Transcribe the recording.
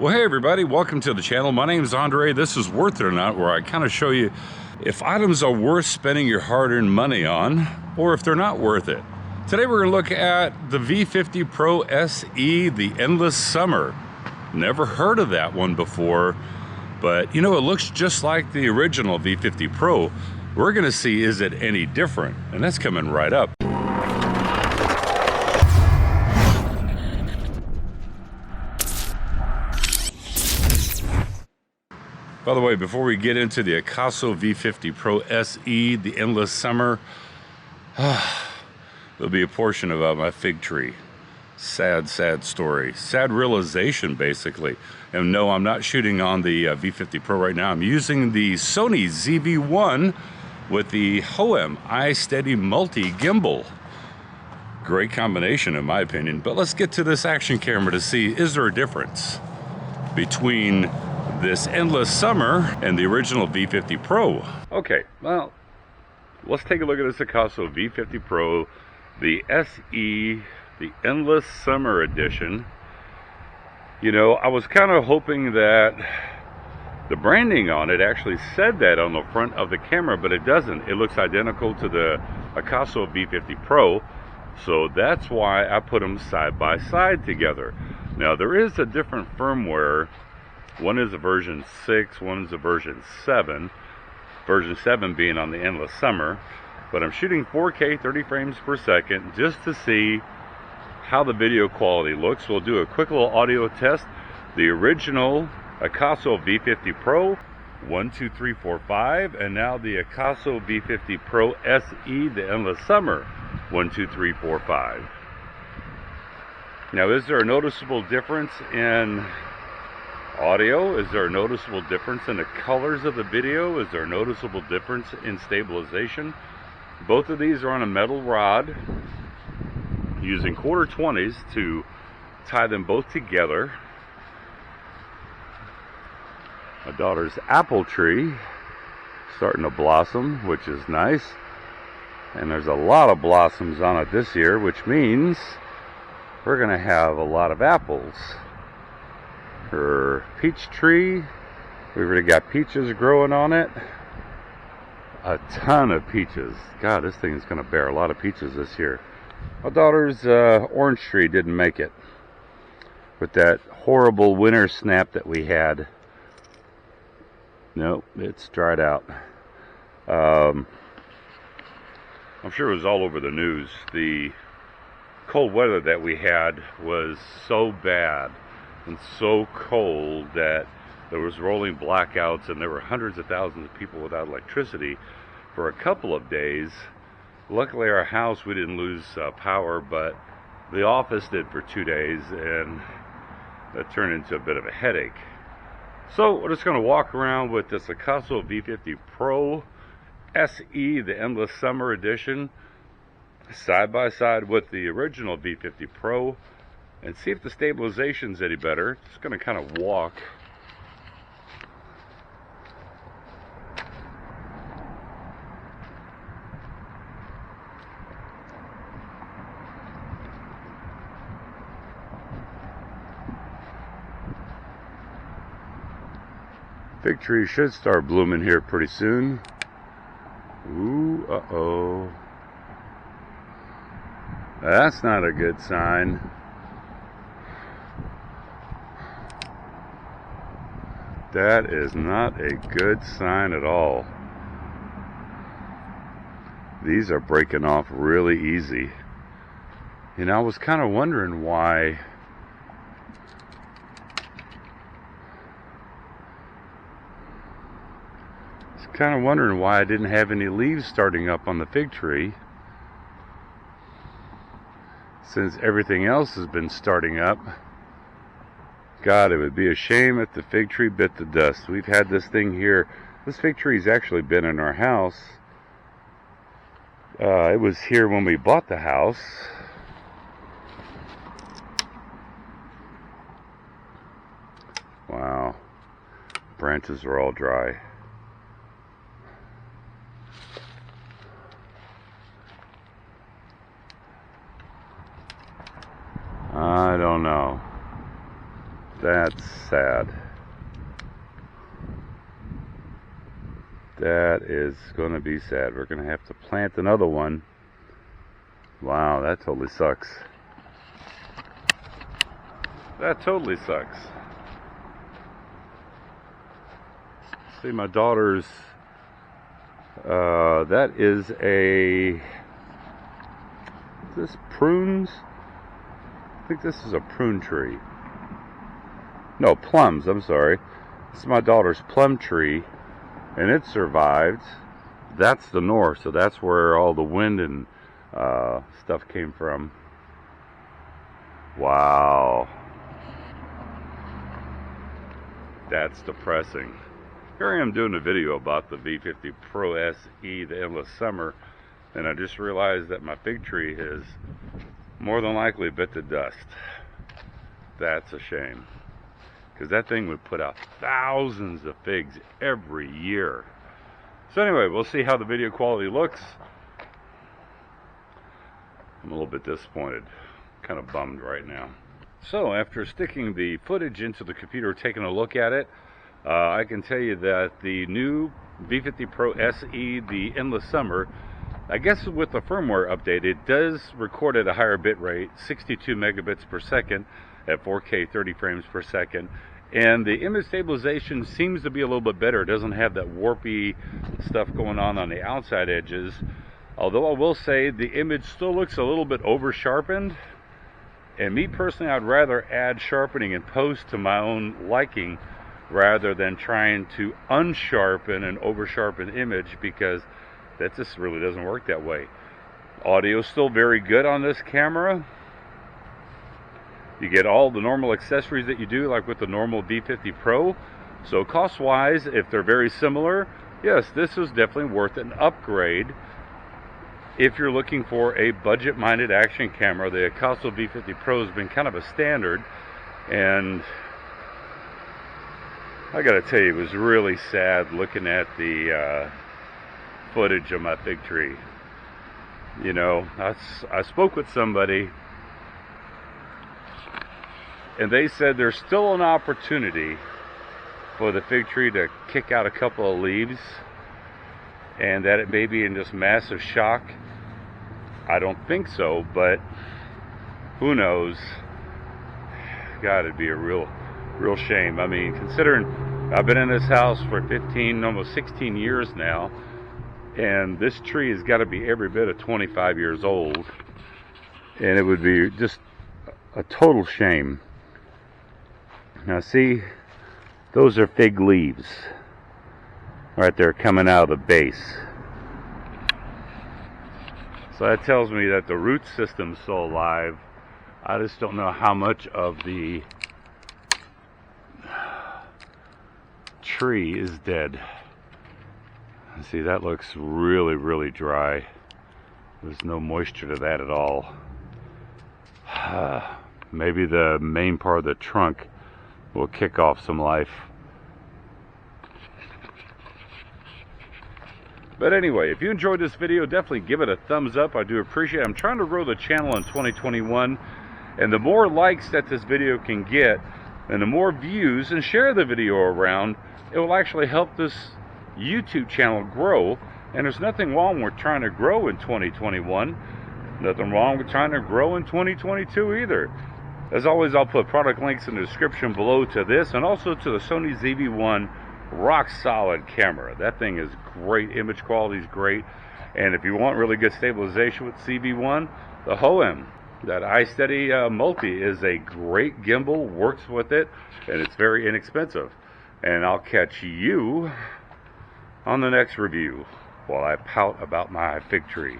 Well, hey everybody, welcome to the channel. My name is Andre. This is Worth It or Not, where I kind of show you if items are worth spending your hard-earned money on or if they're not worth it. Today we're going to look at the V50 Pro SE, the Endless Summer. Never heard of that one before, but you know, it looks just like the original V50 Pro. We're going to see, is it any different? And that's coming right up. By the way, before we get into the Akaso V50 Pro SE, the Endless Summer, there'll be a portion about my fig tree. Sad, sad story. Sad realization, basically. And no, I'm not shooting on the V50 Pro right now. I'm using the Sony ZV-1 with the Hohem iSteady Multi Gimbal. Great combination, in my opinion. But let's get to this action camera to see, is there a difference between this Endless Summer and the original V50 Pro? Okay, well, let's take a look at this Akaso V50 Pro, the SE, the Endless Summer Edition. You know, I was kind of hoping that the branding on it actually said that on the front of the camera, but it doesn't. It looks identical to the Akaso V50 Pro, so that's why I put them side by side together. Now, there is a different firmware. One is a version 6, one is a version 7. Version 7 being on the Endless Summer. But I'm shooting 4K 30 frames per second just to see how the video quality looks. We'll do a quick little audio test. The original Akaso V50 Pro, 1, 2, 3, 4, 5. And now the Akaso V50 Pro SE, the Endless Summer, 1, 2, 3, 4, 5. Now, is there a noticeable difference in audio? Is there a noticeable difference in the colors of the video? Is there a noticeable difference in stabilization? Both of these are on a metal rod using 1/4-20s to tie them both together. My daughter's apple tree starting to blossom, which is nice, and there's a lot of blossoms on it this year, which means we're gonna have a lot of apples. Her peach tree, we've already got peaches growing on it. A ton of peaches. God, this thing is going to bear a lot of peaches this year. My daughter's orange tree didn't make it with that horrible winter snap that we had. Nope, it's dried out. I'm sure it was all over the news. The cold weather that we had was so bad and so cold that there was rolling blackouts, and there were hundreds of thousands of people without electricity for a couple of days. Luckily, our house, we didn't lose power, but the office did for 2 days, and that turned into a bit of a headache. So we're just going to walk around with this Akaso V50 Pro SE, the Endless Summer Edition, side by side with the original V50 Pro, and see if the stabilization's any better. Just going to kind of walk. Fig tree should start blooming here pretty soon. Ooh, uh-oh. That's not a good sign. That is not a good sign at all. These are breaking off really easy. You know, I was kind of wondering why I didn't have any leaves starting up on the fig tree, since everything else has been starting up. God, it would be a shame if the fig tree bit the dust. We've had this thing here. This fig tree's actually been in our house. It was here when we bought the house. Wow. Branches are all dry. I don't know. That's sad. That is going to be sad. We're going to have to plant another one. Wow, that totally sucks. That totally sucks. See, my daughter's, that is a, is this prunes? I think this is a prune tree. No, plums, I'm sorry. This is my daughter's plum tree, and it survived. That's the north, so that's where all the wind and stuff came from. Wow. That's depressing. Here I am doing a video about the V50 Pro SE, the Endless Summer, and I just realized that my fig tree has more than likely bit the dust. That's a shame, because that thing would put out thousands of figs every year. So anyway, we'll see how the video quality looks. I'm a little bit disappointed, kind of bummed right now. So after sticking the footage into the computer, taking a look at it, I can tell you that the new V50 Pro SE, the Endless Summer, I guess with the firmware update, it does record at a higher bit rate, 62 megabits per second at 4K 30 frames per second. And the image stabilization seems to be a little bit better. It doesn't have that warpy stuff going on the outside edges. Although I will say the image still looks a little bit over sharpened. And me personally, I'd rather add sharpening in post to my own liking rather than trying to unsharpen an over sharpened image, because that just really doesn't work that way. Audio is still very good on this camera. You get all the normal accessories that you do like with the normal V50 Pro. So cost wise, if they're very similar, yes, this is definitely worth an upgrade. If you're looking for a budget-minded action camera, the Akaso V50 Pro has been kind of a standard, and I gotta tell you, it was really sad looking at the footage of my fig tree. You know, I spoke with somebody, and they said there's still an opportunity for the fig tree to kick out a couple of leaves, and that it may be in just massive shock. I don't think so, but who knows? God, it'd be a real shame. I mean, considering I've been in this house for 15, almost 16 years now, and this tree has got to be every bit of 25 years old, and it would be just a total shame. Now see, those are fig leaves right there coming out of the base. So that tells me that the root system's still alive. I just don't know how much of the tree is dead. See, that looks really dry. There's no moisture to that at all. Maybe the main part of the trunk will kick off some life. But anyway, if you enjoyed this video, definitely give it a thumbs up. I do appreciate it. I'm trying to grow the channel in 2021, and the more likes that this video can get, and the more views, and share the video around, it will actually help this YouTube channel grow. And there's nothing wrong with trying to grow in 2021. Nothing wrong with trying to grow in 2022 either. As always, I'll put product links in the description below to this, and also to the Sony ZV-1 rock solid camera. That thing is great. Image quality is great. And if you want really good stabilization with ZV-1, the Hohem, that iSteady Multi, is a great gimbal, works with it, and it's very inexpensive. And I'll catch you on the next review while I pout about my fig tree.